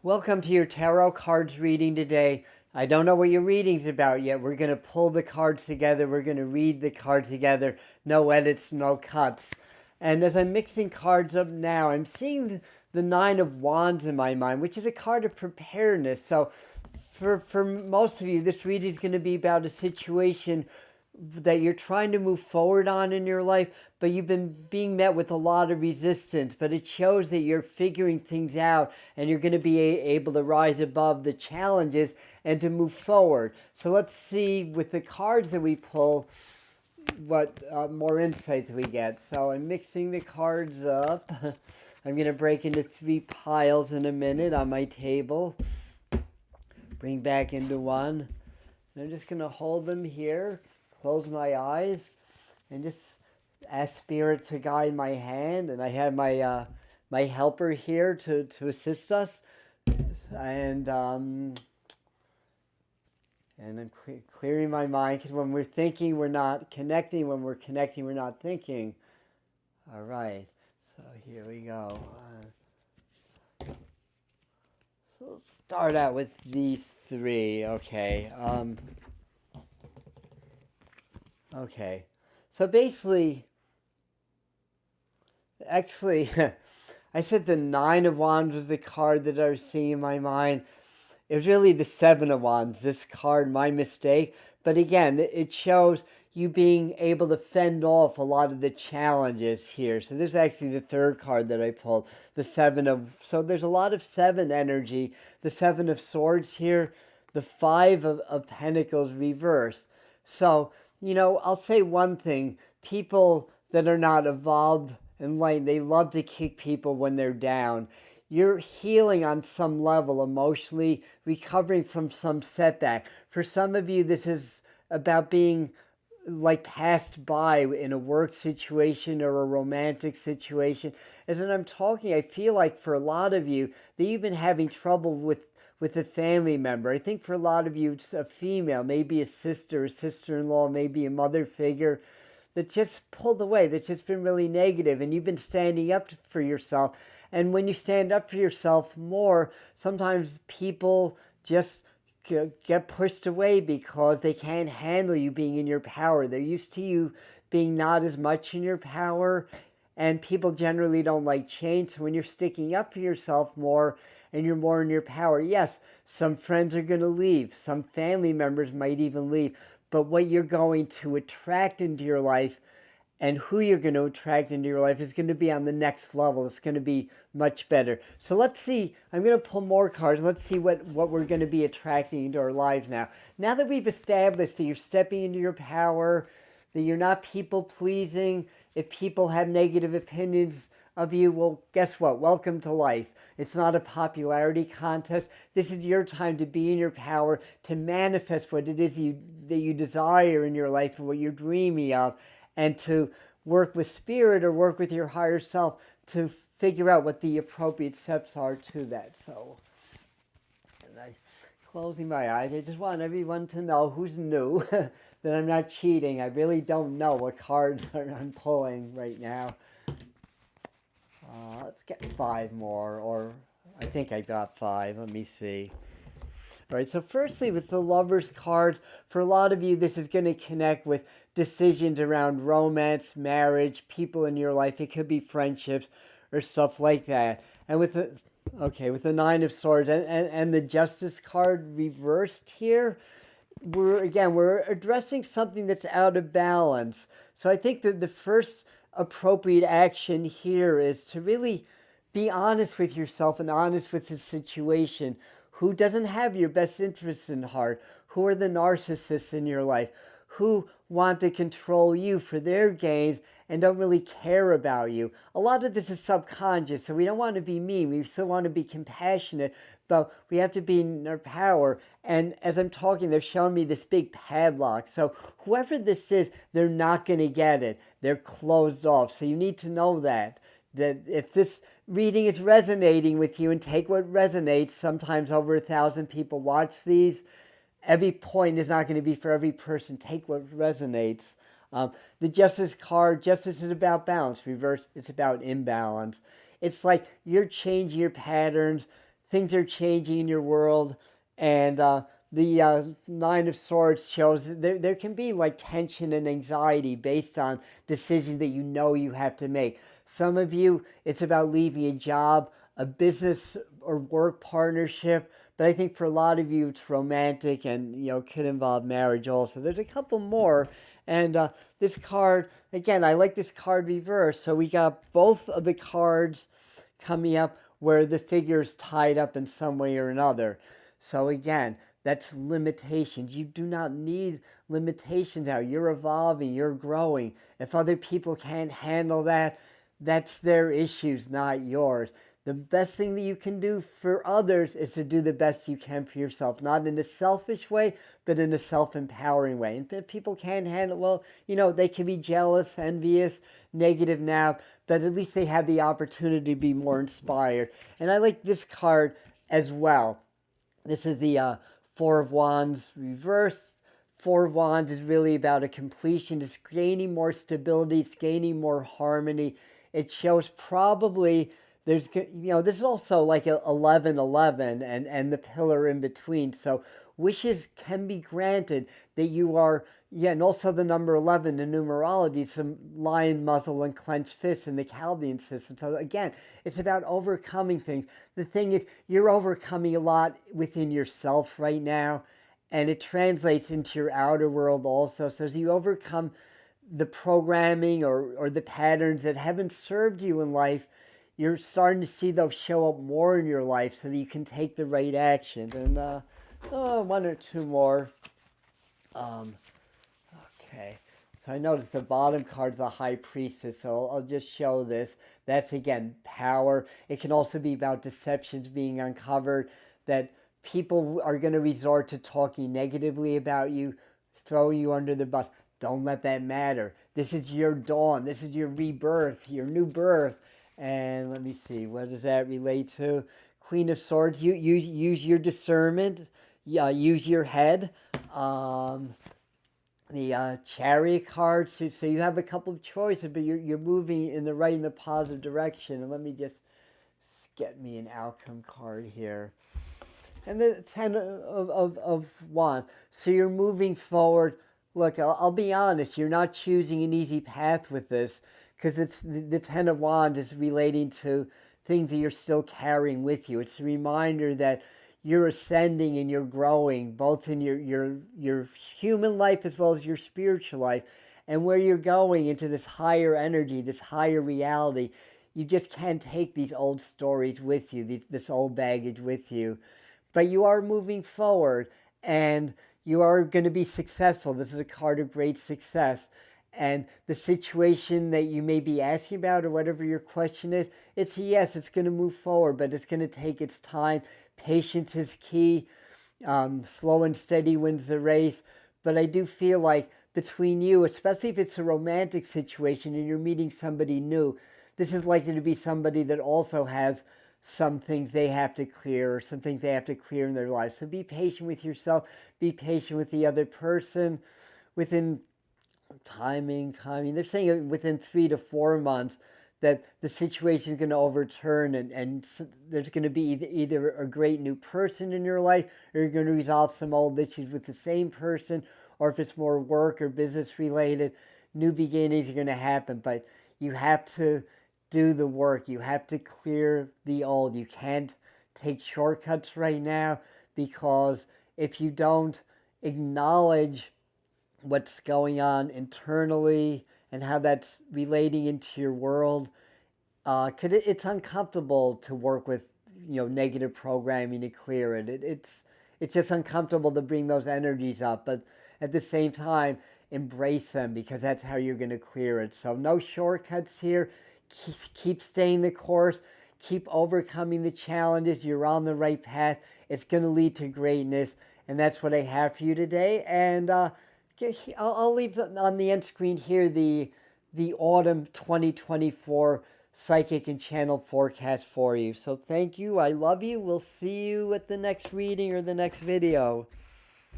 Welcome to your tarot cards reading today. I don't know what your reading's about yet. We're going to pull the cards together. We're going to read the cards together. No edits, no cuts. And as I'm mixing cards up now, I'm seeing the Nine of Wands in my mind, which is a card of preparedness. So for most of you, this reading is going to be about a situation that you're trying to move forward on in your life, but you've been being met with a lot of resistance. But it shows that you're figuring things out and you're going to be able to rise above the challenges and to move forward. So let's see with the cards that we pull what more insights we get. So I'm mixing the cards up. I'm going to break into 3 piles in a minute on my table. Bring back into one. And I'm just going to hold them here, close my eyes, and just ask Spirit to guide my hand. And I have my my helper here to assist us. And I'm clearing my mind, because when we're thinking, we're not connecting. When we're connecting, we're not thinking. All right, so here we go. So let's start out with these 3. Okay. Okay. So basically, actually, I said the Nine of Wands was the card that I was seeing in my mind. It was really the Seven of Wands, this card, my mistake. But again, it shows you being able to fend off a lot of the challenges here. So this is actually the 3rd card that I pulled, the Seven of... So there's a lot of 7 energy, the 7 of Swords here, the 5 of Pentacles reversed. So, you know, I'll say one thing. People that are not evolved and light, they love to kick people when they're down. You're healing on some level emotionally, recovering from some setback. For some of you, this is about being like passed by in a work situation or a romantic situation. As I'm talking, I feel like for a lot of you that you've been having trouble with a family member. I think for a lot of you, it's a female, maybe a sister, a sister-in-law, maybe a mother figure that just pulled away, that's just been really negative, and you've been standing up for yourself. And when you stand up for yourself more, sometimes people just get pushed away because they can't handle you being in your power. They're used to you being not as much in your power, and people generally don't like change. So when you're sticking up for yourself more and you're more in your power, yes, some friends are going to leave. Some family members might even leave. But what you're going to attract into your life and who you're going to attract into your life is going to be on the next level. It's going to be much better. So let's see. I'm going to pull more cards. Let's see what we're going to be attracting into our lives now. Now that we've established that you're stepping into your power, that you're not people-pleasing, if people have negative opinions of you, well, guess what? Welcome to life. It's not a popularity contest. This is your time to be in your power, to manifest what it is that you desire in your life and what you're dreaming of, and to work with Spirit or work with your higher self to figure out what the appropriate steps are to that. So, closing my eyes, I just want everyone to know who's new that I'm not cheating. I really don't know what cards I'm pulling right now. Let's get 5 more, or I think I got 5. Let me see. All right, so firstly, with the Lovers card, for a lot of you, this is going to connect with decisions around romance, marriage, people in your life. It could be friendships or stuff like that. And with the Nine of Swords and the Justice card reversed here, we're addressing something that's out of balance. So I think that the first appropriate action here is to really be honest with yourself and honest with the situation. Who doesn't have your best interests in heart? Who are the narcissists in your life? Who want to control you for their gains and don't really care about you? A lot of this is subconscious, so we don't want to be mean. We still want to be compassionate, but we have to be in our power. And as I'm talking, they're showing me this big padlock. So whoever this is, they're not going to get it. They're closed off. So you need to know that if this reading is resonating with you, and take what resonates. Sometimes over 1,000 people watch these. Every point is not going to be for every person. Take what resonates. The Justice card, justice is about balance. Reverse, it's about imbalance. It's like you're changing your patterns. things are changing in your world, and the Nine of Swords shows that there can be like tension and anxiety based on decisions that you know you have to make. Some of you, it's about leaving a job, a business or work partnership, but I think for a lot of you, it's romantic and could involve marriage also. There's a couple more, and this card again, I like this card reverse. So we got both of the cards coming up where the figure is tied up in some way or another. So again, that's limitations. You do not need limitations now. You're evolving, you're growing. If other people can't handle that, that's their issues, not yours. The best thing that you can do for others is to do the best you can for yourself, not in a selfish way, but in a self-empowering way. And if people can't handle, well, they can be jealous, envious, negative now, but at least they have the opportunity to be more inspired. And I like this card as well. This is the Four of Wands reversed. Four of Wands is really about a completion. It's gaining more stability. It's gaining more harmony. It shows probably there's, this is also like a 11-11 and the pillar in between. So wishes can be granted that you are, and also the number 11 in numerology, some lion muzzle and clenched fists in the Chaldean system. So again, it's about overcoming things. The thing is, you're overcoming a lot within yourself right now, and it translates into your outer world also. So as you overcome the programming or the patterns that haven't served you in life, you're starting to see those show up more in your life so that you can take the right action. And one or two more. Okay, so I noticed the bottom card's the High Priestess, so I'll just show this. That's, again, power. It can also be about deceptions being uncovered, that people are going to resort to talking negatively about you, throw you under the bus. Don't let that matter. This is your dawn. This is your rebirth, your new birth. And let me see, what does that relate to? Queen of Swords, you use your discernment, use your head. The Chariot card, so you have a couple of choices, but you're moving in the positive direction. And let me just get me an outcome card here. And the Ten of Wands. So you're moving forward. Look, I'll be honest, you're not choosing an easy path with this, because it's the Ten of Wands is relating to things that you're still carrying with you. It's a reminder that you're ascending and you're growing, both in your human life as well as your spiritual life, and where you're going into this higher energy, this higher reality. You just can't take these old stories with you, this old baggage with you. But you are moving forward, and you are going to be successful. This is a card of great success. And the situation that you may be asking about, or whatever your question is, it's a yes, it's going to move forward, but it's going to take its time. Patience is key. Slow and steady wins the race. But I do feel like between you, especially if it's a romantic situation and you're meeting somebody new, this is likely to be somebody that also has some things they have to clear, or some things they have to clear in their lives. So be patient with yourself. Be patient with the other person. Within timing. They're saying within 3 to 4 months that the situation is going to overturn, and there's going to be either a great new person in your life, or you're going to resolve some old issues with the same person, or if it's more work or business related, new beginnings are going to happen. But you have to do the work. You have to clear the old. You can't take shortcuts right now, because if you don't acknowledge what's going on internally and how that's relating into your world, it's uncomfortable to work with negative programming to clear it. It's just uncomfortable to bring those energies up, but at the same time, embrace them, because that's how you're going to clear it. So no shortcuts here. Keep staying the course. Keep overcoming the challenges. You're on the right path. It's going to lead to greatness, and that's what I have for you today. And I'll leave on the end screen here the autumn 2024 psychic and channel forecast for you. So thank you. I love you. We'll see you at the next reading or the next video.